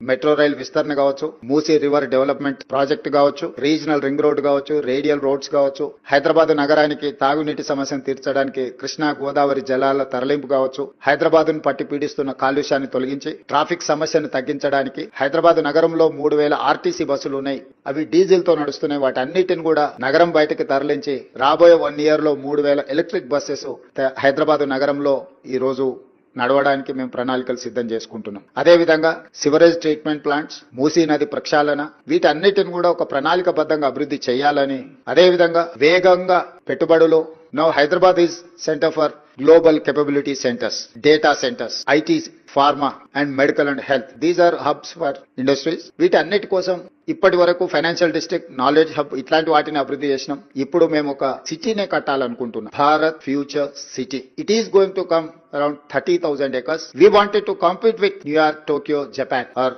Metro rail విస్తరణ కావచ్చు, Musi river development project కావచ్చు, రీజనల్ రింగ్ రోడ్ కావచ్చు, రేడియల్ రోడ్స్ కావచ్చు, హైదరాబాద్ నగరానికి తాగునీటి సమస్యను తీర్చడానికి కృష్ణా గోదావరి జలాల తరలింపు కావచ్చు, హైదరాబాద్ ను పట్టి పీడిస్తున్న కాలుష్యాన్ని తొలగించి ట్రాఫిక్ సమస్యను తగ్గించడానికి హైదరాబాద్ నగరంలో 3000 ఆర్టీసీ బస్సులు ఉన్నాయి. అవి డీజిల్ తో నడుస్తున్నాయి. వాటన్నిటిని కూడా నగరం బయటకు తరలించి రాబోయే 1 year లో 3000 ఎలక్ట్రిక్ బస్సెస్ హైదరాబాద్ నగరంలో ఈ రోజు నడవడానికి మేము ప్రణాళికలు సిద్ధం చేసుకుంటున్నాం. అదే విధంగా సివరేజ్ ట్రీట్మెంట్ ప్లాంట్స్, మూసీ నది ప్రక్షాళన, వీటన్నిటిని కూడా ఒక ప్రణాళికబద్ధంగా అభివృద్ధి చేయాలని, అదే విధంగా వేగంగా పెట్టుబడులు. Now Hyderabad is centre for global capability centers, data centers, IT, pharma and medical and health. These are hubs for industries. వీటన్నిటి కోసం ఇప్పటి వరకు ఫైనాన్షియల్ డిస్ట్రిక్ట్, నాలెడ్జ్ హబ్ ఇట్లాంటి వాటిని అభివృద్ధి చేసినాం. ఇప్పుడు మేము ఒక సిటీనే కట్టాలనుకుంటున్నాం, Bharat future city. It is going to come around 30,000 acres. We wanted to compete with New York, Tokyo, Japan or